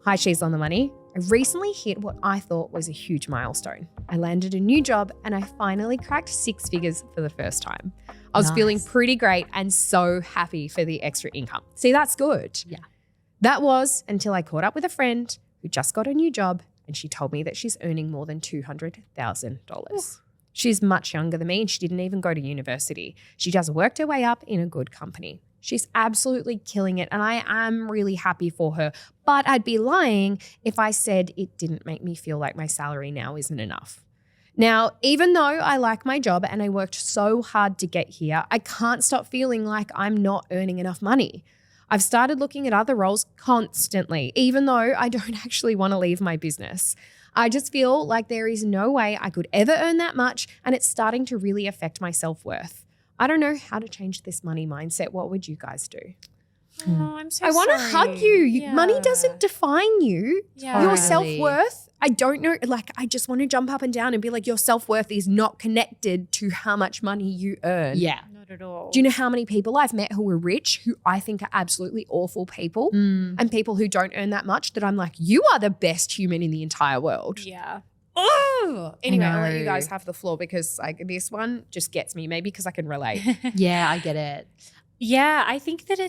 Hi, She's on the Money. I recently hit what I thought was a huge milestone. I landed a new job and I finally cracked 6 figures for the first time. I was feeling pretty great and so happy for the extra income. See, that's good. Yeah. That was until I caught up with a friend who just got a new job and she told me that she's earning more than $200,000. She's much younger than me and she didn't even go to university. She just worked her way up in a good company. She's absolutely killing it and I am really happy for her. But I'd be lying if I said it didn't make me feel like my salary now isn't enough. Now, even though I like my job and I worked so hard to get here, I can't stop feeling like I'm not earning enough money. I've started looking at other roles constantly, even though I don't actually want to leave my business. I just feel like there is no way I could ever earn that much and it's starting to really affect my self-worth. I don't know how to change this money mindset. What would you guys do? Oh, I'm so I want to hug you. Yeah. Money doesn't define you. Yeah. Your Totally. self-worth, I don't know. Like, I just want to jump up and down and be like, your self-worth is not connected to how much money you earn. Yeah. Not at all. Do you know how many people I've met who are rich, who I think are absolutely awful people, and people who don't earn that much that I'm like, you are the best human in the entire world. Yeah. Oh, anyway, I'll let you know. guys have the floor because like this one just gets me. Maybe because I can relate. Yeah, I get it. Yeah, I think that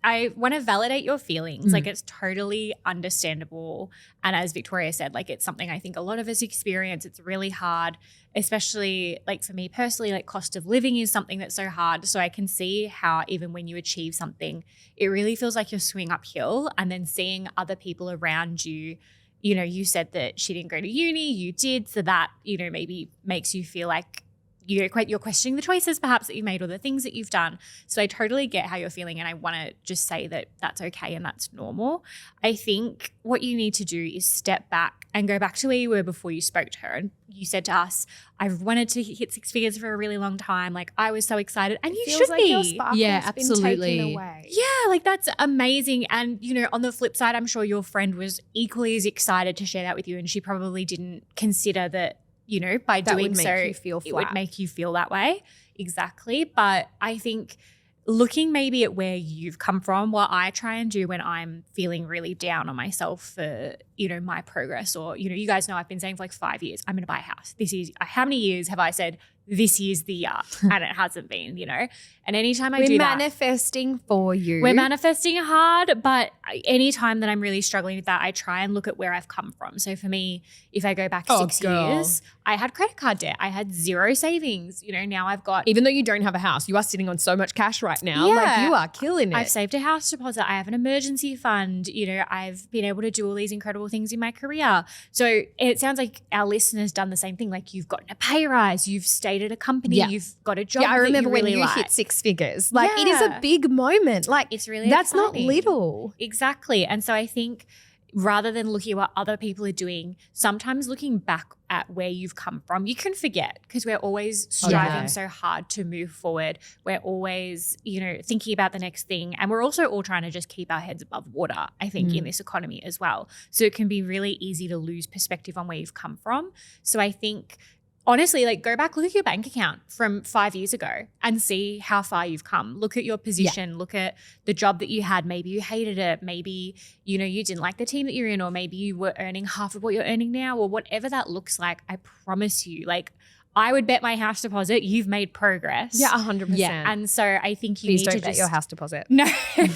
I want to validate your feelings. Like it's totally understandable. And as Victoria said, like it's something I think a lot of us experience. It's really hard, especially like for me personally, like cost of living is something that's so hard. So I can see how even when you achieve something, it really feels like you're swimming uphill and then seeing other people around you. You know, you said that she didn't go to uni, you did. So that, you know, maybe makes you feel like you're questioning the choices perhaps that you've made or the things that you've done. So I totally get how you're feeling and I want to just say that that's okay and that's normal. I think what you need to do is step back and go back to where you were before you spoke to her. And you said to us, I've wanted to hit 6 figures for a really long time. Like I was so excited and you Feels should like be. your sparkle's Yeah, been absolutely. taken away. Yeah, like that's amazing. And, you know, on the flip side, I'm sure your friend was equally as excited to share that with you and she probably didn't consider that, you know, by That doing would make so, you feel it would flat. make you feel that way. Exactly. But I think looking maybe at where you've come from, what I try and do when I'm feeling really down on myself for, you know, my progress or, you know, you guys know I've been saying for like 5 years, I'm going to buy a house. This is, how many years have I said this year's the year? And it hasn't been, you know. And anytime I We're do that. manifesting for you. We're manifesting hard, but anytime that I'm really struggling with that, I try and look at where I've come from. So for me, if I go back 6 years, I had credit card debt. I had zero savings. You know, now I've got Even though you don't have a house, you are sitting on so much cash right now. Yeah. Like you are killing it. I've saved a house deposit. I have an emergency fund. You know, I've been able to do all these incredible things in my career. So it sounds like our listeners done the same thing. Like you've gotten a pay rise, you've stayed at a company, Yeah. you've got a job. Yeah, I that remember you really when you like. hit 6 figures. Like it is a Yeah. big moment. Like It's really that's exciting. not little. Exactly. And so I think rather than looking at what other people are doing, sometimes looking back at where you've come from, you can forget because we're always striving so hard to move forward. We're always, you know, thinking about the next thing. And we're also all trying to just keep our heads above water, I think, in this economy as well. So it can be really easy to lose perspective on where you've come from. So I think honestly, like go back, look at your bank account from 5 years ago and see how far you've come. Look at your position, look at the job that you had. Maybe you hated it. Maybe, you know, you didn't like the team that you're in, or maybe you were earning half of what you're earning now, or whatever that looks like. I promise you, like I would bet my house deposit you've made progress. Yeah, 100%. Yeah. And so I think you Please need don't to bet just your house deposit. No.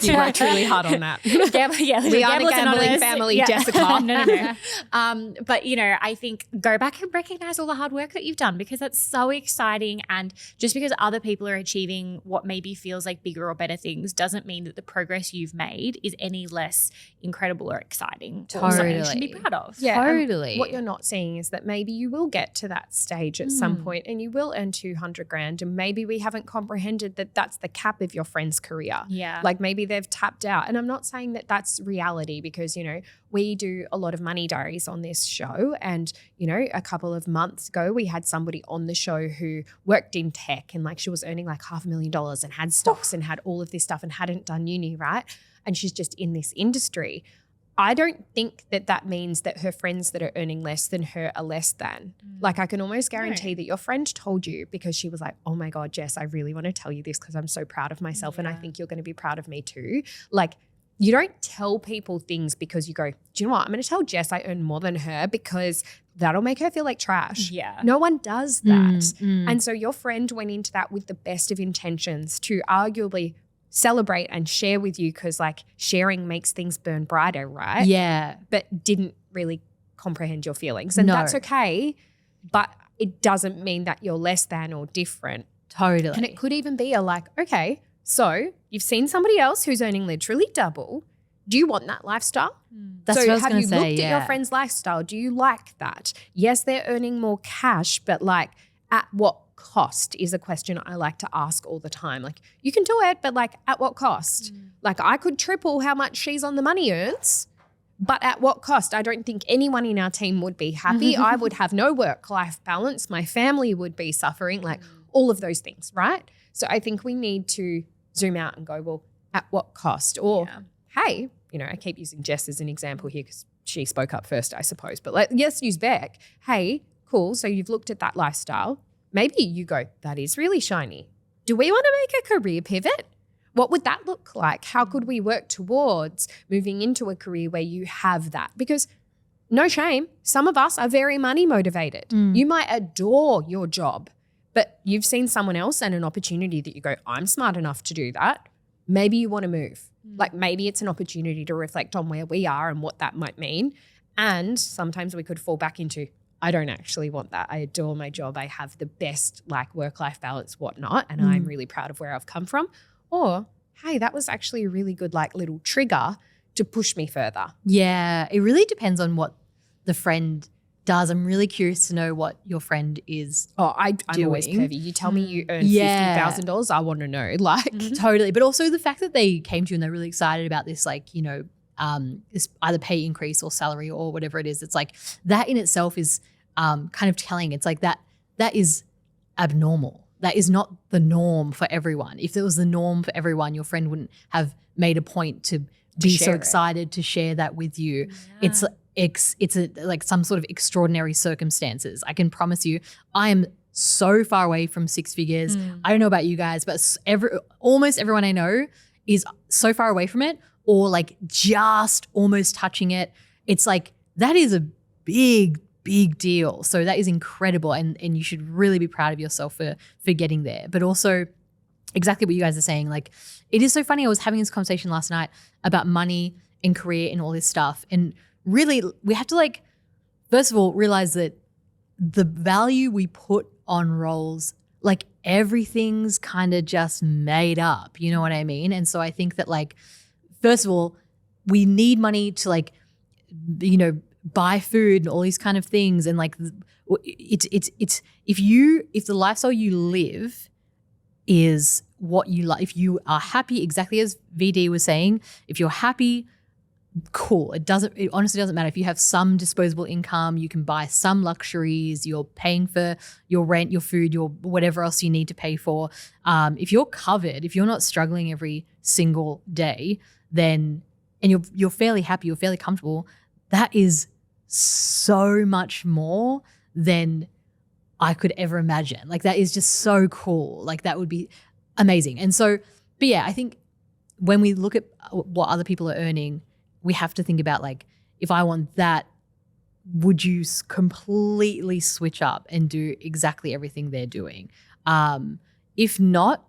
You worked really hard on that. Yeah, We are the Gamblers gambling Anonymous. family, Yeah. Jessica. No. But, you know, I think go back and recognize all the hard work that you've done because that's so exciting. And just because other people are achieving what maybe feels like bigger or better things doesn't mean that the progress you've made is any less incredible or exciting. Or something you should be Totally. proud of. Yeah, and Totally. what you're not seeing is that maybe you will get to that stage at some point and you will earn 200 grand and maybe we haven't comprehended that that's the cap of your friend's career. Yeah. Like maybe they've tapped out. And I'm not saying that that's reality because, you know, we do a lot of money diaries on this show and, you know, a couple of months ago we had somebody on the show who worked in tech and like she was earning like $500,000 and had stocks and had all of this stuff and hadn't done uni, right? And she's just in this industry. I don't think that that means that her friends that are earning less than her are less than. Like I can almost guarantee that your friend told you because she was like, oh my God, Jess, I really want to tell you this because I'm so proud of myself and I think you're going to be proud of me too. Like you don't tell people things because you go, do you know what? I'm going to tell Jess I earn more than her because that'll make her feel like trash. Yeah. No one does that. And so your friend went into that with the best of intentions to arguably celebrate and share with you because like sharing makes things burn brighter, right? Yeah. But didn't really comprehend your feelings. And No. that's okay, but it doesn't mean that you're less than or different. Totally. And it could even be a like, okay, so you've seen somebody else who's earning literally double. Do you want that lifestyle? That's so what I was have gonna you say, looked at your friend's lifestyle? Do you like that? Yes, they're earning more cash, but like at what cost is a question I like to ask all the time. Like you can do it, but like at what cost? Like I could triple how much she's on the money earns, but at what cost? I don't think anyone in our team would be happy. I would have no work-life balance. My family would be suffering, like all of those things, right? So I think we need to zoom out and go, well, at what cost? Or, hey, you know, I keep using Jess as an example here because she spoke up first, I suppose. But let's use Beck. Hey, cool. So you've looked at that lifestyle. Maybe you go, that is really shiny. Do we want to make a career pivot? What would that look like? How could we work towards moving into a career where you have that? Because no shame, some of us are very money motivated. You might adore your job, but you've seen someone else and an opportunity that you go, I'm smart enough to do that. Maybe you want to move. Like maybe it's an opportunity to reflect on where we are and what that might mean. And sometimes we could fall back into, I don't actually want that. I adore my job. I have the best like work-life balance, whatnot. And I'm really proud of where I've come from. Or, hey, that was actually a really good like little trigger to push me further. Yeah. It really depends on what the friend does. I'm really curious to know what your friend is. Oh, I'm always doing. pervy. You tell me you earn Yeah. $50,000, I want to know. Like, Totally. But also the fact that they came to you and they're really excited about this, like, you know, this either pay increase or salary or whatever it is. It's like that in itself is kind of telling. It's like that is abnormal. That is not the norm for everyone. If it was the norm for everyone, your friend wouldn't have made a point to be so share it. excited to share that with you. It's like some sort of extraordinary circumstances. I can promise you, I am so far away from six figures. I don't know about you guys, but almost everyone I know is so far away from it or like just almost touching it. It's like that is a big deal. So that is incredible. And you should really be proud of yourself for getting there. But also exactly what you guys are saying. Like it is so funny. I was having this conversation last night about money and career and all this stuff. And really we have to like, first of all, realize that the value we put on roles, like everything's kind of just made up. You know what I mean? And so I think that like, first of all, we need money to like, you know, buy food and all these kind of things. And like it's if the lifestyle you live is what you like, if you are happy, exactly as VD was saying, if you're happy, cool. It honestly doesn't matter. If you have some disposable income, you can buy some luxuries, you're paying for your rent, your food, your whatever else you need to pay for. If you're covered, if you're not struggling every single day, then and you're fairly happy, you're fairly comfortable, that is so much more than I could ever imagine. Like that is just so cool. Like that would be amazing. And so, but yeah, I think when we look at what other people are earning, we have to think about like, if I want that, would you completely switch up and do exactly everything they're doing? If not,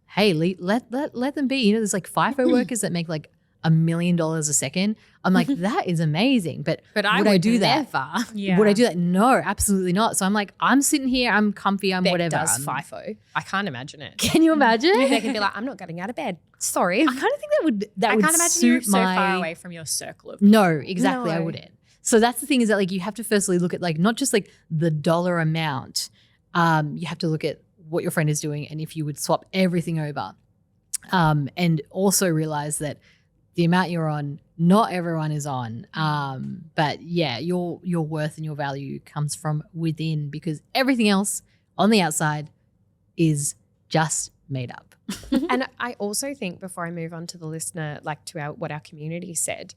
hey, let them be. You know, there's like FIFO workers that make like $1 million a second. I'm like, that is amazing. But I would I do that? never. Yeah. Would I do that? No, absolutely not. So I'm like, I'm sitting here, I'm comfy, I'm Beck whatever. does FIFO. I can't imagine it. Can you imagine? They can be like, I'm not getting out of bed. Sorry. I kind of think that I would can't imagine suit you're so my... far away from your circle of No, exactly. I No. wouldn't. So that's the thing is that like you have to firstly look at like not just like the dollar amount. You have to look at what your friend is doing and if you would swap everything over. And also realize that the amount you're on, not everyone is on. But yeah, your worth and your value comes from within because everything else on the outside is just made up. And I also think before I move on to the listener, like to what our community said,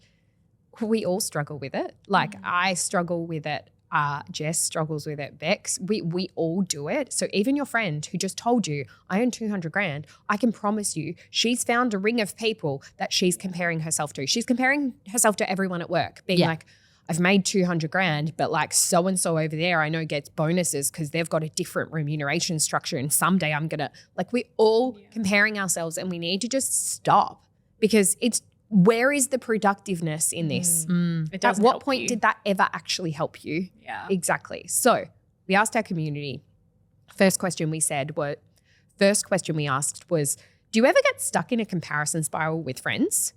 we all struggle with it. Like I struggle with it Jess struggles with it. Bex, we all do it. So even your friend who just told you, I earn 200 grand, I can promise you she's found a ring of people that she's comparing herself to. She's comparing herself to everyone at work, being like, I've made 200 grand, but like so-and-so over there I know gets bonuses because they've got a different remuneration structure and someday I'm going to, like we're all comparing ourselves and we need to just stop because where is the productiveness in this? It At doesn't what help point you. did that ever actually help you? Yeah. Exactly. So we asked our community, first question we asked was, do you ever get stuck in a comparison spiral with friends?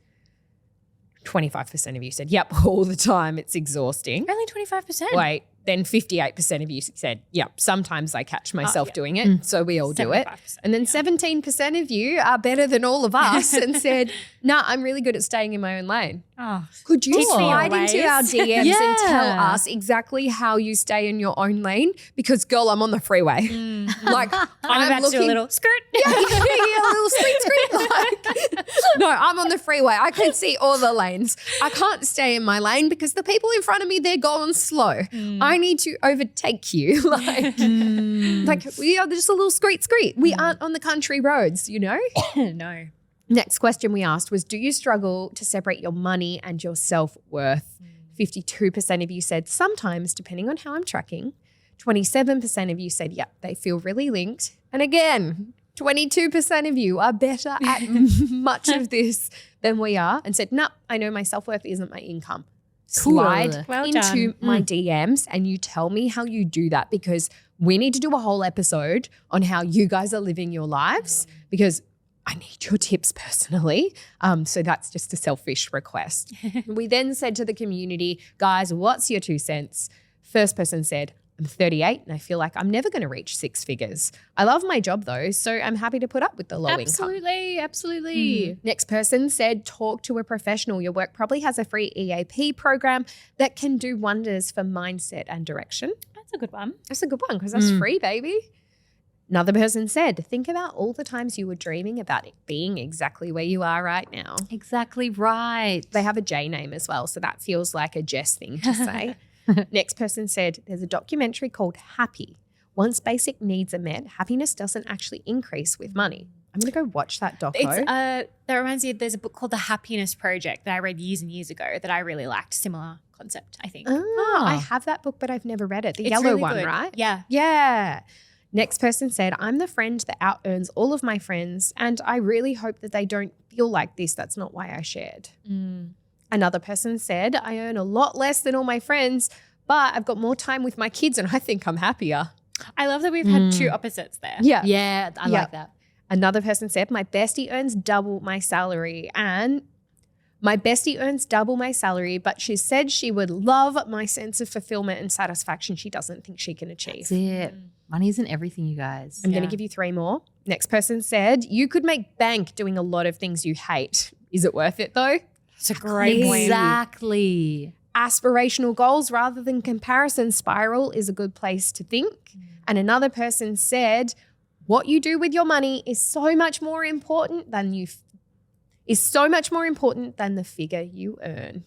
25% of you said, yep, all the time. It's exhausting. Only 25%. Wait, then 58% of you said, yep, sometimes I catch myself doing it. So we all do it. 75%, And then 17% of you are better than all of us and said, nah, I'm really good at staying in my own lane. Oh, Could you teach me your slide into ways. our DMs and Yeah. tell us exactly how you stay in your own lane? Because, girl, I'm on the freeway. Like, I'm about to do a little skirt. yeah, a little street. Like, no, I'm on the freeway. I can see all the lanes. I can't stay in my lane because the people in front of me, they're going slow. I need to overtake you. Like we are just a little street. We aren't on the country roads, you know? No. Next question we asked was, do you struggle to separate your money and your self-worth? 52% of you said sometimes, depending on how I'm tracking. 27% of you said, yep, they feel really linked. And again, 22% of you are better at much of this than we are and said, no, I know my self-worth isn't my income. Slide Well into done. my DMs and you tell me how you do that because we need to do a whole episode on how you guys are living your lives because I need your tips personally. So that's just a selfish request. We then said to the community, guys, what's your 2 cents? First person said, I'm 38 and I feel like I'm never going to reach 6 figures. I love my job though, so I'm happy to put up with the low income. Absolutely. Next person said, talk to a professional. Your work probably has a free EAP program that can do wonders for mindset and direction. That's a good one. That's a good one because that's free, baby. Another person said, think about all the times you were dreaming about it being exactly where you are right now. Exactly right. They have a J name as well, so that feels like a Jess thing to say. Next person said, there's a documentary called Happy. Once basic needs are met, happiness doesn't actually increase with money. I'm going to go watch that doco. It's that reminds me. There's a book called The Happiness Project that I read years and years ago that I really liked. Similar concept, I think. Oh, I have that book, but I've never read it. The It's yellow really one, good. right? Yeah. Yeah. Next person said, I'm the friend that out-earns all of my friends, and I really hope that they don't feel like this. That's not why I shared. Another person said, I earn a lot less than all my friends, but I've got more time with my kids and I think I'm happier. I love that we've had two opposites there. Yeah. Yeah, I like that. Another person said, my bestie earns double my salary and my bestie earns double my salary, but she said she would love my sense of fulfillment and satisfaction she doesn't think she can achieve. That's it. Money isn't everything, you guys. I'm going to give you 3 more. Next person said, you could make bank doing a lot of things you hate. Is it worth it though? It's a great point. Exactly. Aspirational goals rather than comparison spiral is a good place to think. And another person said, what you do with your money is so much more important than the figure you earn.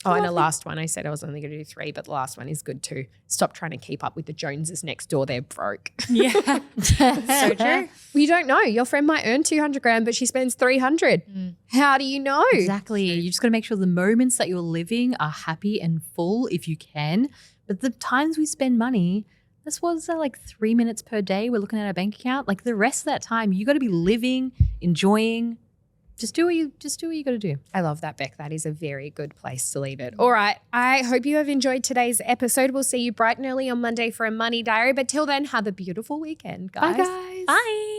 Oh, and the last one, I said I was only going to do 3, but the last one is good too. Stop trying to keep up with the Joneses next door. They're broke. Yeah. So true. You don't know. Your friend might earn 200 grand, but she spends 300. How do you know? Exactly. You just got to make sure the moments that you're living are happy and full if you can. But the times we spend money, this was like 3 minutes per day. We're looking at our bank account. Like the rest of that time, you got to be living, enjoying. Just do what you got to do. I love that, Beck. That is a very good place to leave it. All right. I hope you have enjoyed today's episode. We'll see you bright and early on Monday for a money diary. But till then, have a beautiful weekend, guys. Bye, guys. Bye.